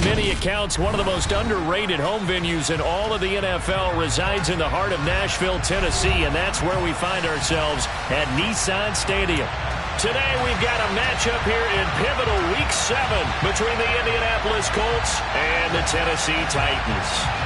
many accounts, one of the most underrated home venues in all of the NFL resides in the heart of Nashville, Tennessee, and that's where we find ourselves at Nissan Stadium. Today we've got a matchup here in pivotal Week 7 between the Indianapolis Colts and the Tennessee Titans.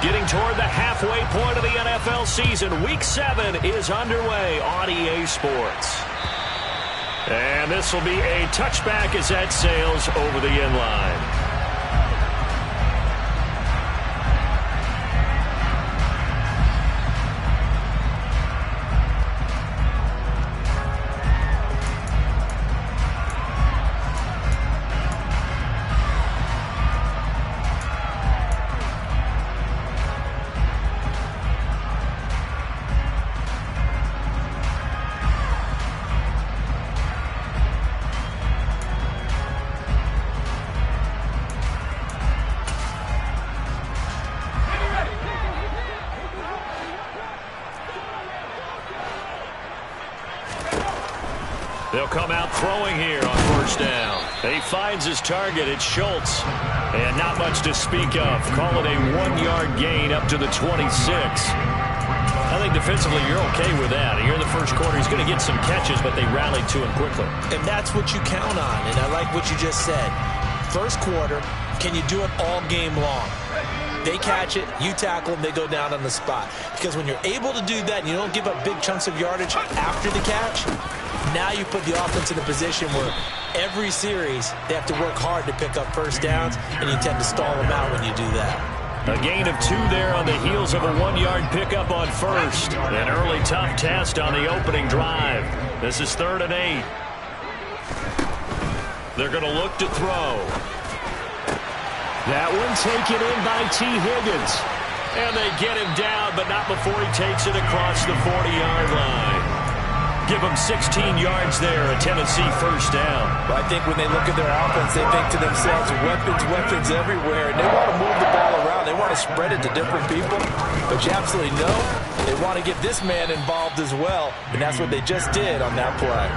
Getting toward the halfway point of the NFL season, Week 7 is underway on EA Sports. And this will be a touchback as that sails over the end line. They'll come out throwing here on first down. He finds his target. It's Schultz. And not much to speak of. Call it a 1-yard gain up to the 26. I think defensively you're okay with that. Here in the first quarter, he's going to get some catches, but they rallied to him quickly. And that's what you count on, and I like what you just said. First quarter, can you do it all game long? They catch it, you tackle them, they go down on the spot. Because when you're able to do that and you don't give up big chunks of yardage after the catch, now you put the offense in a position where every series they have to work hard to pick up first downs, and you tend to stall them out when you do that. A gain of 2 there on the heels of a 1-yard pickup on first. An early tough test on the opening drive. This is 3rd and 8. They're going to look to throw. That one taken in by T. Higgins. And they get him down, but not before he takes it across the 40-yard line. Give them 16 yards there, a Tennessee first down. Well, I think when they look at their offense, they think to themselves, weapons everywhere. And they want to move the ball around. They want to spread it to different people. But you absolutely know they want to get this man involved as well. And that's what they just did on that play.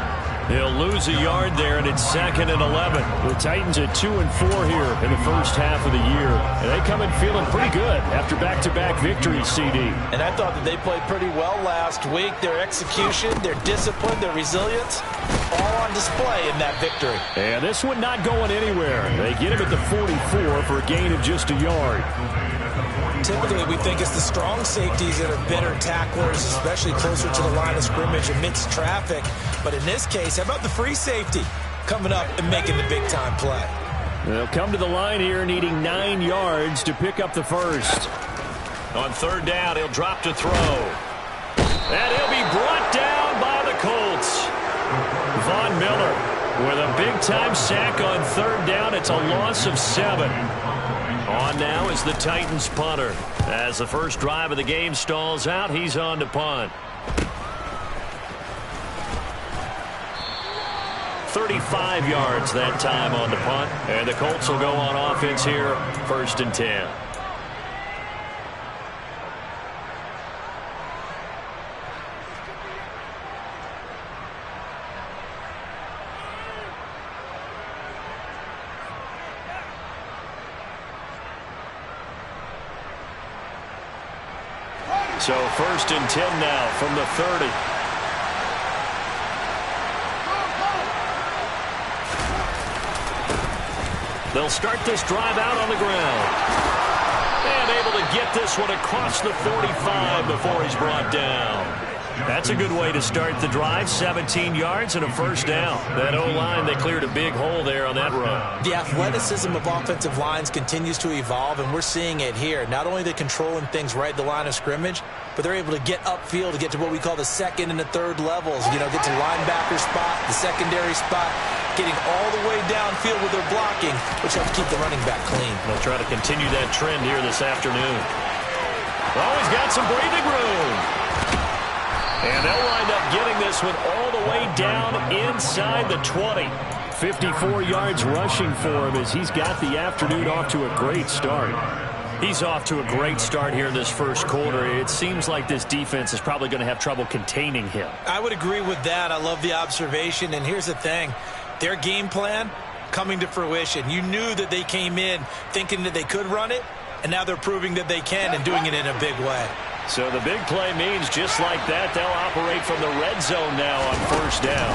They'll lose a yard there, and it's 2nd and 11. The Titans at 2 and 4 here in the first half of the year. And they come in feeling pretty good after back-to-back victories, CD. And I thought that they played pretty well last week. Their execution, their discipline, their resilience, all on display in that victory. And this one not going anywhere. They get him at the 44 for a gain of just a yard. Typically, we think it's the strong safeties that are better tacklers, especially closer to the line of scrimmage amidst traffic. But in this case, how about the free safety coming up and making the big-time play? They'll come to the line here needing 9 yards to pick up the first. On 3rd down, he'll drop to throw. And he'll be brought down by the Colts. Von Miller with a big-time sack on 3rd down. It's a loss of 7. On now is the Titans punter. As the first drive of the game stalls out, he's on to punt. 35 yards that time on the punt. And the Colts will go on offense here, 1st and 10. So 1st and 10 now from the 30. They'll start this drive out on the ground. And able to get this one across the 45 before he's brought down. That's a good way to start the drive. 17 yards and a first down. That O-line, they cleared a big hole there on that run. The athleticism of offensive lines continues to evolve, and we're seeing it here. Not only are they controlling things right at the line of scrimmage, but they're able to get upfield to get to what we call the 2nd and the 3rd levels. You know, get to linebacker spot, the secondary spot, getting all the way downfield with their blocking, which helps keep the running back clean. They'll try to continue that trend here this afternoon. Oh, he's got some breathing room. And they'll wind up getting this one all the way down inside the 20. 54 yards rushing for him as he's got the afternoon off to a great start. He's off to a great start here in this first quarter. It seems like this defense is probably going to have trouble containing him. I would agree with that. I love the observation. And here's the thing. Their game plan coming to fruition. You knew that they came in thinking that they could run it, and now they're proving that they can and doing it in a big way. So the big play means just like that, they'll operate from the red zone now on first down.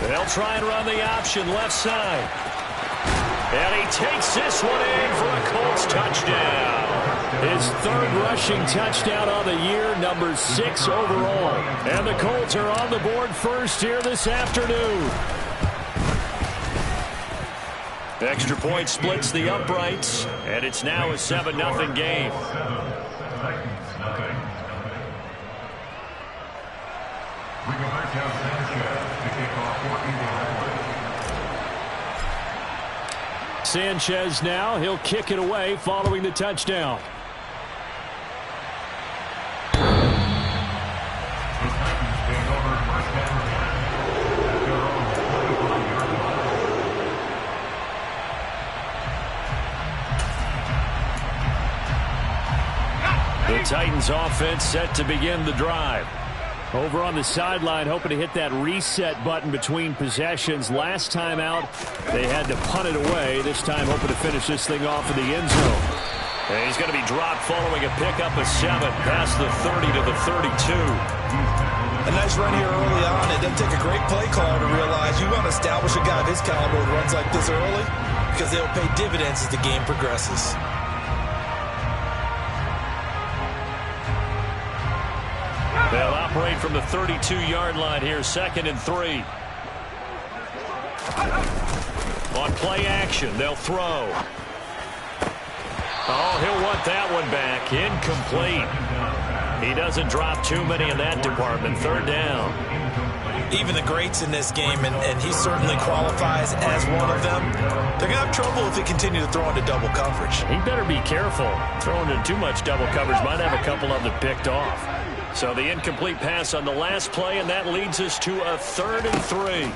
They'll try and run the option left side. And he takes this one in for a Colts touchdown. His third rushing touchdown on the year, number 6 overall. And the Colts are on the board first here this afternoon. Extra point splits the uprights, and it's now a 7-0 game. Sanchez now, he'll kick it away following the touchdown. The Titans offense set to begin the drive. Over on the sideline, hoping to hit that reset button between possessions. Last time out, they had to punt it away. This time, hoping to finish this thing off in the end zone. And he's going to be dropped following a pickup of 7 past the 30 to the 32. A nice run here early on. It doesn't take a great play caller to realize you want to establish a guy of his caliber who runs like this early because they'll pay dividends as the game progresses. They'll operate from the 32-yard line here, 2nd and 3. On play action, they'll throw. Oh, he'll want that one back. Incomplete. He doesn't drop too many in that department. 3rd down. Even the greats in this game, and he certainly qualifies as one of them, they're going to have trouble if they continue to throw into double coverage. He better be careful. Throwing into too much double coverage might have a couple of them picked off. So the incomplete pass on the last play, and that leads us to a 3rd and 3.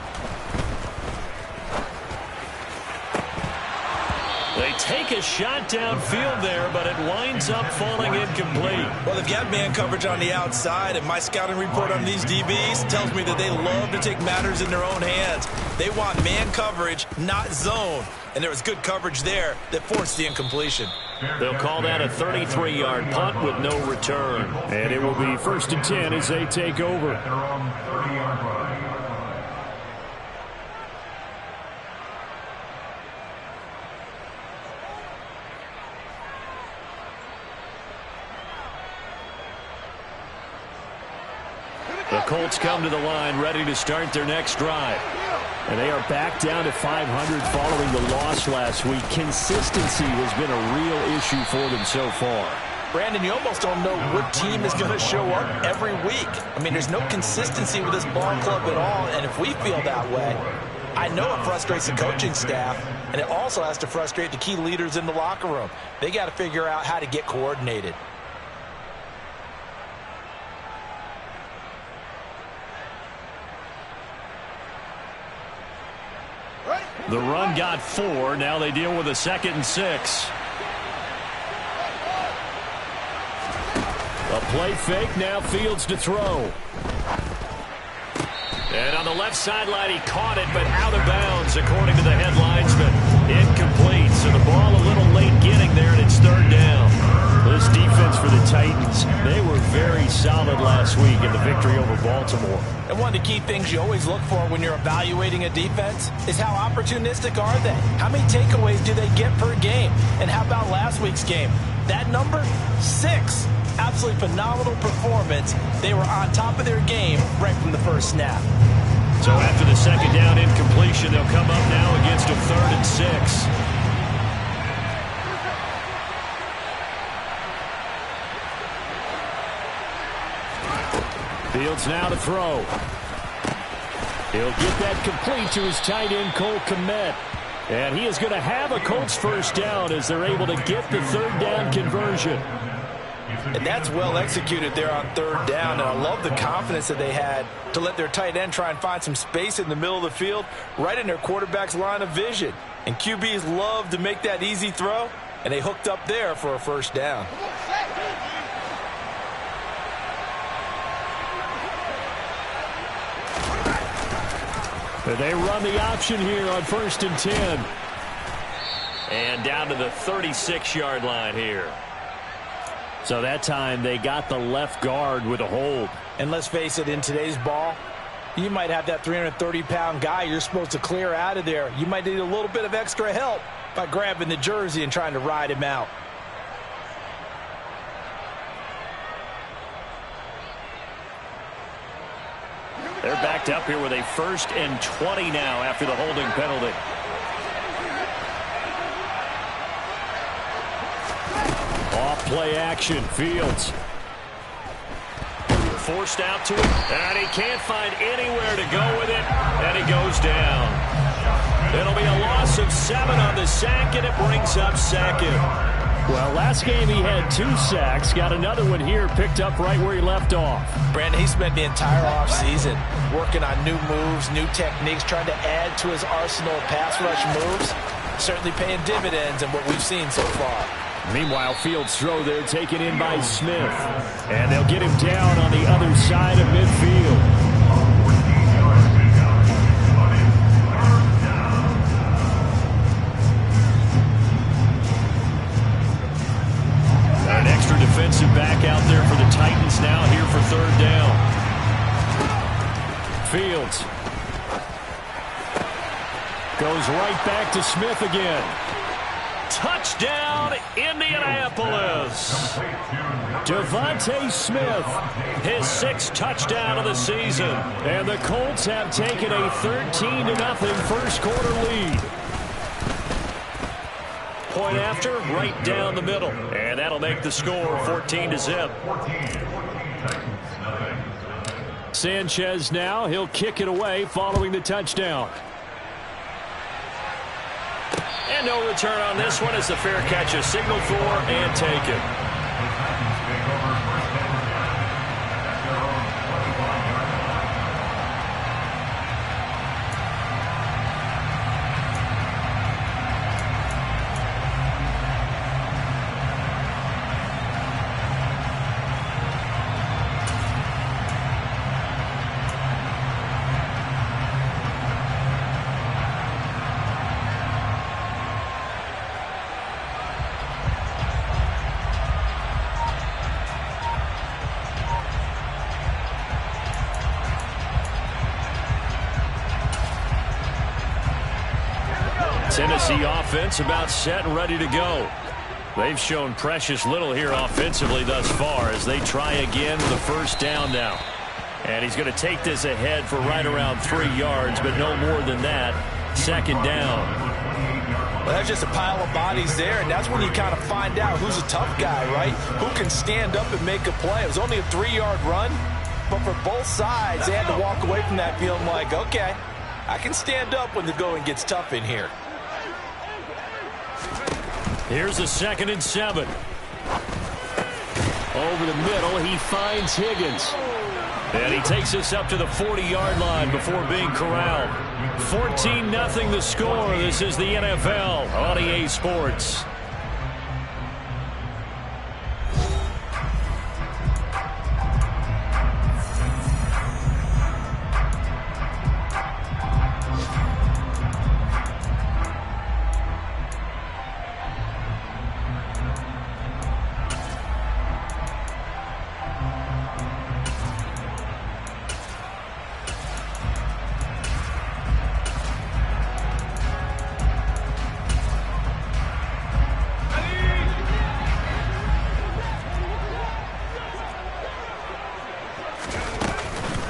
They take a shot downfield there, but it winds up falling incomplete. Well, they've got man coverage on the outside, and my scouting report on these DBs tells me that they love to take matters in their own hands. They want man coverage, not zone. And there was good coverage there that forced the incompletion. They'll call that a 33-yard punt with no return. And it will be 1st and 10 as they take over. The Colts come to the line ready to start their next drive. And they are back down to 500 following the loss last week. Consistency has been a real issue for them so far. Brandon, you almost don't know what team is going to show up every week. I mean, there's no consistency with this ball club at all, and if we feel that way, I know it frustrates the coaching staff, and it also has to frustrate the key leaders in the locker room. They got to figure out how to get coordinated. The run got 4. Now they deal with a 2nd and 6. A play fake. Now Fields to throw. And on the left sideline, he caught it, but out of bounds, according to the head linesman. Incomplete. So the ball a little late getting there, and it's 3rd down. This defense for the Titans, they were very solid last week in the victory over Baltimore. And one of the key things you always look for when you're evaluating a defense is how opportunistic are they? How many takeaways do they get per game? And how about last week's game? That number, 6. Absolutely phenomenal performance. They were on top of their game right from the first snap. So after the 2nd down incompletion, they'll come up now against a 3rd and 6. Fields now to throw. He'll get that complete to his tight end, Cole Kmet. And he is going to have a Colts 1st down as they're able to get the 3rd down conversion. And that's well executed there on third down. And I love the confidence that they had to let their tight end try and find some space in the middle of the field, right in their quarterback's line of vision. And QBs love to make that easy throw, and they hooked up there for a first down. They run the option here on 1st and 10. And down to the 36-yard line here. So that time they got the left guard with a hold. And let's face it, in today's ball, you might have that 330-pound guy you're supposed to clear out of there. You might need a little bit of extra help by grabbing the jersey and trying to ride him out. They're backed up here with a 1st and 20 now after the holding penalty. Off play action, Fields. Forced out to it, and he can't find anywhere to go with it, and he goes down. It'll be a loss of 7 on the sack, and it brings up 2nd. Well, last game he had 2 sacks. Got another one here, picked up right where he left off. Brandon, he spent the entire offseason working on new moves, new techniques, trying to add to his arsenal of pass rush moves. Certainly paying dividends in what we've seen so far. Meanwhile, Fields' throw there taken in by Smith. And they'll get him down on the other side of midfield. An extra defensive back out there for the Titans now here for 3rd down. Fields goes right back to Smith again. Touchdown, Indianapolis. Devontae Smith, his 6th touchdown of the season. And the Colts have taken a 13-0 first quarter lead. Point after, right down the middle. And that'll make the score 14-0. Sanchez now, he'll kick it away following the touchdown. And no return on this one as the fair catch is signaled for and taken. Tennessee offense about set and ready to go. They've shown precious little here offensively thus far as they try again with a 1st down now. And he's going to take this ahead for right around 3 yards, but no more than that. 2nd down. Well, that's just a pile of bodies there, and that's when you kind of find out who's a tough guy, right? Who can stand up and make a play. It was only a 3-yard run, but for both sides, they had to walk away from that feeling like, okay, I can stand up when the going gets tough in here. Here's a 2nd and 7. Over the middle, he finds Higgins. And he takes us up to the 40-yard line before being corralled. 14-0 the score. This is the NFL on EA Sports.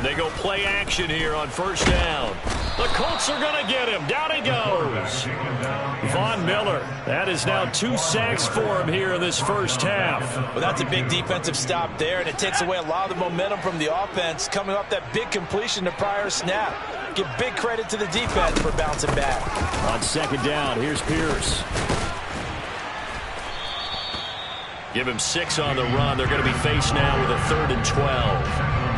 They go play action here on 1st down. The Colts are going to get him. Down he goes. Von Miller. That is now 2 sacks for him here in this 1st half. Well, that's a big defensive stop there, and it takes away a lot of the momentum from the offense coming off that big completion the prior snap. Give big credit to the defense for bouncing back. On 2nd down, here's Pierce. Give him 6 on the run. They're going to be faced now with a 3rd and 12.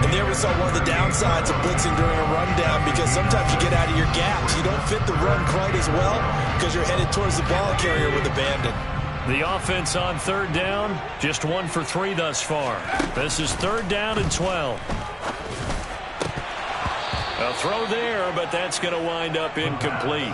And there we saw one of the downsides of blitzing during a rundown, because sometimes you get out of your gaps. You don't fit the run quite as well because you're headed towards the ball carrier with abandon. The offense on 3rd down, just 1 for 3 thus far. This is 3rd down and 12. A throw there, but that's going to wind up incomplete.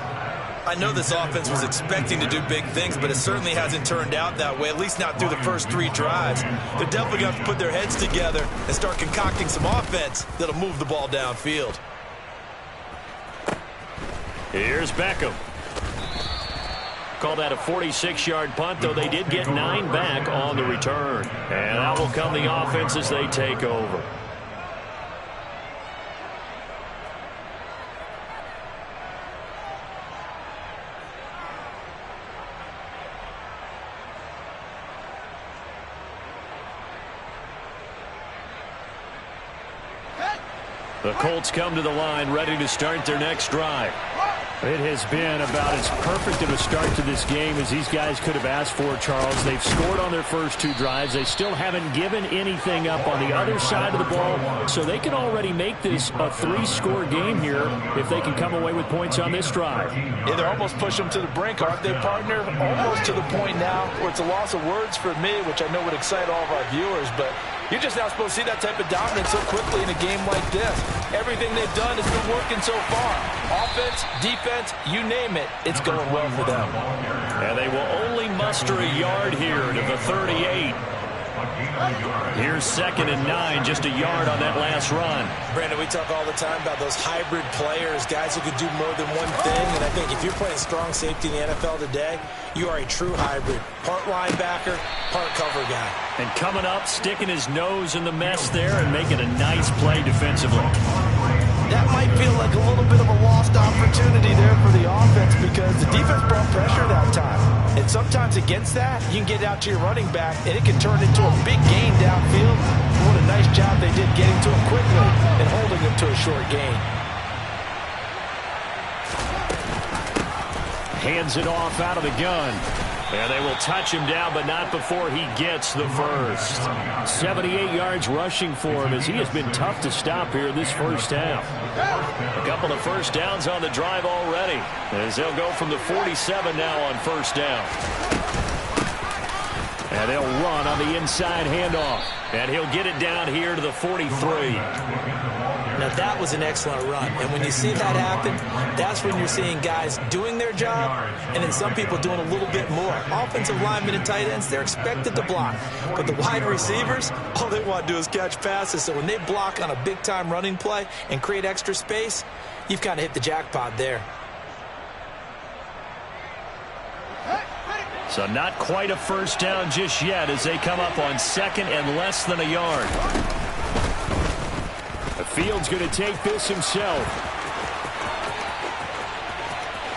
I know this offense was expecting to do big things, but it certainly hasn't turned out that way, at least not through the first 3 drives. They're definitely going to have to put their heads together and start concocting some offense that'll move the ball downfield. Here's Beckham. Call that a 46-yard punt, though they did get 9 back on the return. And out will come the offense as they take over. The Colts come to the line, ready to start their next drive. It has been about as perfect of a start to this game as these guys could have asked for, Charles. They've scored on their first 2 drives. They still haven't given anything up on the other side of the ball, so they can already make this a 3-score game here if they can come away with points on this drive. Yeah, they're almost pushing them to the brink, aren't they, partner? Almost to the point now where it's a loss of words for me, which I know would excite all of our viewers, but you're just not supposed to see that type of dominance so quickly in a game like this. Everything they've done has been working so far. Offense, defense, you name it, it's going well for them. And they will only muster a yard here to the 38. Here's 2nd and 9, just a yard on that last run. Brandon, we talk all the time about those hybrid players, guys who could do more than one thing. And I think if you're playing strong safety in the NFL today, you are a true hybrid. Part linebacker, part cover guy. And coming up, sticking his nose in the mess there and making a nice play defensively. That might feel like a little bit of a lost opportunity there for the offense because the defense brought pressure that time. And sometimes against that, you can get out to your running back, and it can turn into a big gain downfield. What a nice job they did getting to him quickly and holding him to a short gain. Hands it off out of the gun. And they will touch him down, but not before he gets the first. 78 yards rushing for him as he has been tough to stop here this first half. A couple of first downs on the drive already, as they'll go from the 47 now on first down. And they'll run on the inside handoff. And he'll get it down here to the 43. Now, that was an excellent run. And when you see that happen, that's when you're seeing guys doing their job and then some people doing a little bit more. Offensive linemen and tight ends, they're expected to block. But the wide receivers, all they want to do is catch passes. So when they block on a big-time running play and create extra space, you've kind of hit the jackpot there. So not quite a first down just yet as they come up on 2nd and less than a yard. Fields going to take this himself.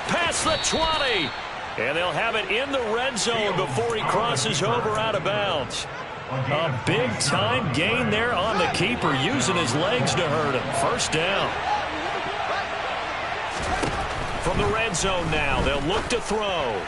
Past the 20. And they'll have it in the red zone before he crosses over out of bounds. A big-time gain there on the keeper, using his legs to hurt him. First down. From the red zone now, they'll look to throw.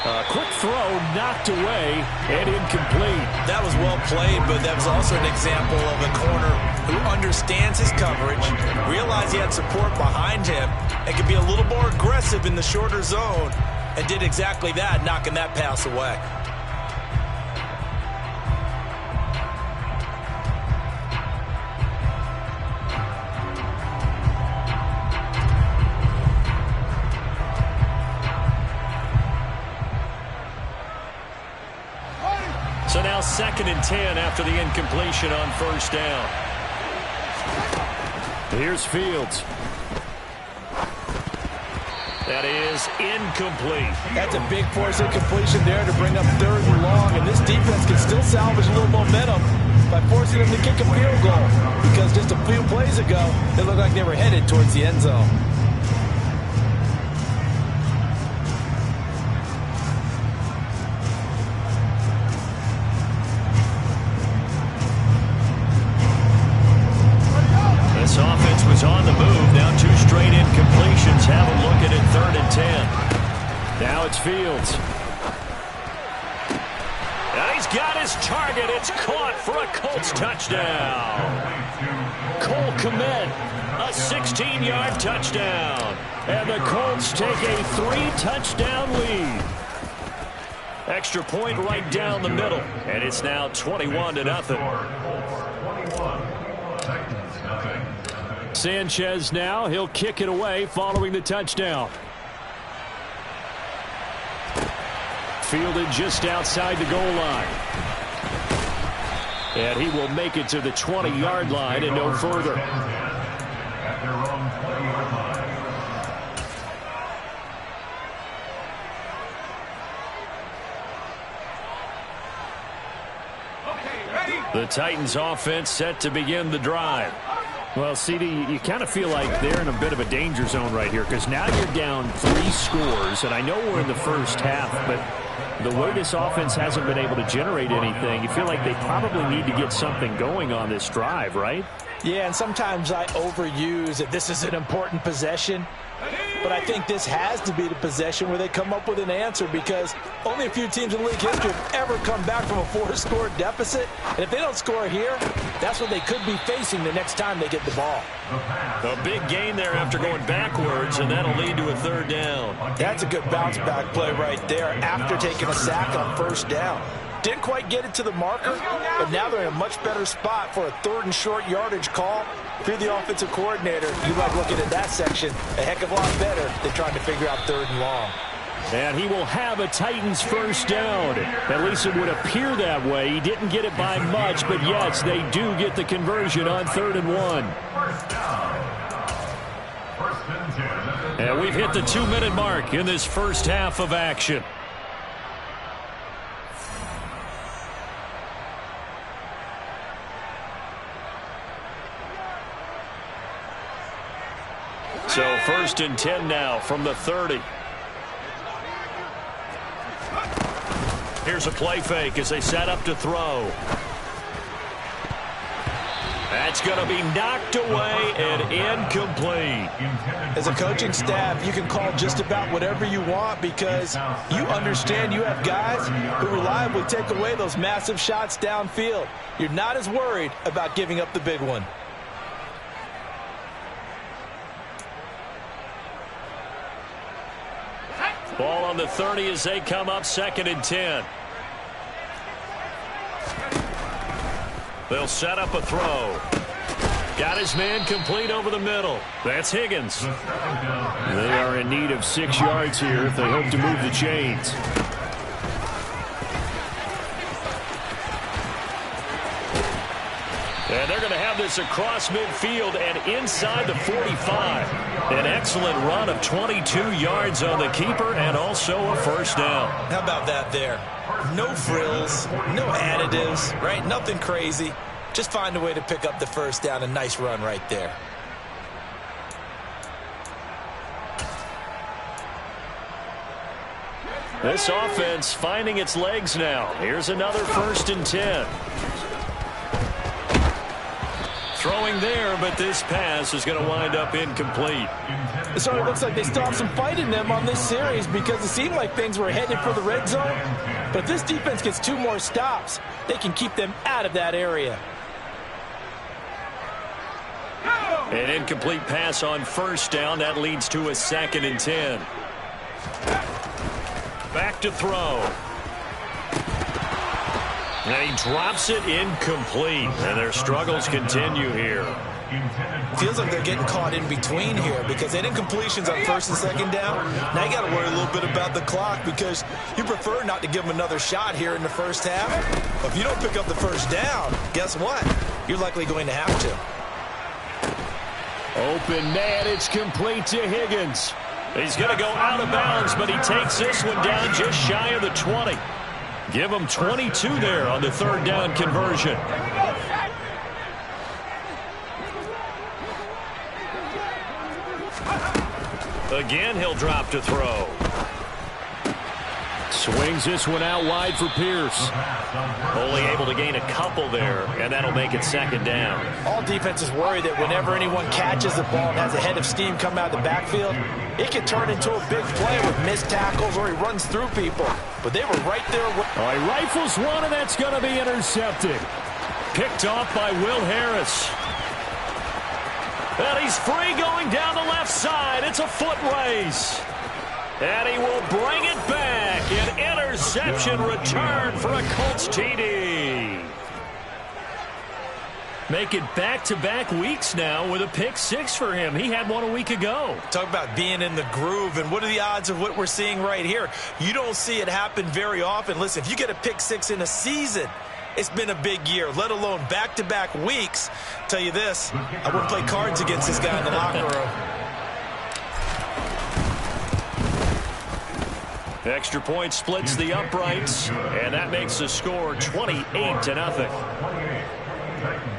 A quick throw knocked away and incomplete. That was well played, but that was also an example of a corner who understands his coverage, realized he had support behind him, and could be a little more aggressive in the shorter zone, and did exactly that, knocking that pass away. So now 2nd and 10 after the incompletion on first down. Here's Fields. That is incomplete. That's a big force incompletion there to bring up 3rd and long, and this defense can still salvage a little momentum by forcing them to kick a field goal, because just a few plays ago, they looked like they were headed towards the end zone. This offense was on the move. Now 2 straight incompletions. Have a look at it, 3rd and 10. Now it's Fields. And He's got his target. It's caught for a Colts touchdown. Cole Kmet, a 16-yard touchdown. And the Colts take a 3-touchdown lead. Extra point right down the middle. And it's now 21-0. Sanchez now. He'll kick it away following the touchdown. Fielded just outside the goal line. And he will make it to the 20-yard line and no further. The Titans offense set to begin the drive. Well, CD, you kind of feel like they're in a bit of a danger zone right here because now you're down 3 scores, and I know we're in the first half, but the way this offense hasn't been able to generate anything, you feel like they probably need to get something going on this drive, right? Yeah, and sometimes I overuse that this is an important possession. But I think this has to be the possession where they come up with an answer because only a few teams in league history have ever come back from a 4-score deficit. And if they don't score here, that's what they could be facing the next time they get the ball. A big gain there after going backwards, and that'll lead to a 3rd down. That's a good bounce-back play right there after taking a sack on 1st down. Didn't quite get it to the marker, but now they're in a much better spot for a 3rd and short yardage call. If you're the offensive coordinator, you like looking at that section a heck of a lot better than trying to figure out 3rd and long. And he will have a Titans 1st down. At least it would appear that way. He didn't get it by much, but yes, they do get the conversion on 3rd and 1. And we've hit the 2-minute mark in this first half of action. So 1st and 10 now from the 30. Here's a play fake as they set up to throw. That's going to be knocked away and incomplete. As a coaching staff, you can call just about whatever you want because you understand you have guys who reliably take away those massive shots downfield. You're not as worried about giving up the big one. Ball on the 30 as they come up 2nd and 10. They'll set up a throw. Got his man complete over the middle. That's Higgins. They are in need of 6 yards here if they hope to move the chains. And they're going to have this across midfield and inside the 45. An excellent run of 22 yards on the keeper and also a 1st down. How about that there? No frills, no additives, right? Nothing crazy. Just find a way to pick up the 1st down. A nice run right there. This offense finding its legs now. Here's another 1st and 10. Throwing there, but this pass is going to wind up incomplete. So it looks like they still have some fight in them on this series because it seemed like things were headed for the red zone. But if this defense gets 2 more stops, they can keep them out of that area. An incomplete pass on 1st down. That leads to a 2nd and 10. Back to throw. And he drops it incomplete. And their struggles continue here. Feels like they're getting caught in between here because they did incompletions on 1st and 2nd down. Now you got to worry a little bit about the clock because you prefer not to give them another shot here in the 1st half. But if you don't pick up the 1st down, guess what? You're likely going to have to. Open man, it's complete to Higgins. He's going to go out of bounds, but he takes this one down just shy of the 20. Give him 22 there on the 3rd down conversion. Again, he'll drop to throw. Swings this one out wide for Pierce. Only able to gain a couple there, and that'll make it second down. All defenses worry that whenever anyone catches the ball and has a head of steam come out of the backfield, it can turn into a big play with missed tackles or he runs through people. But they were right there. All right, rifles one, and that's going to be intercepted. Picked off by Will Harris. And he's free going down the left side. It's a foot race. And he will bring it back. An interception return for a Colts TD. Make it back-to-back weeks now with a pick six for him. He had one a week ago. Talk about being in the groove, and what are the odds of what we're seeing right here? You don't see it happen very often. Listen, if you get a pick six in a season, it's been a big year, let alone back-to-back weeks. Tell you this, I wouldn't play cards against this guy in the locker room. Extra point splits the uprights, and that makes the score 28-0.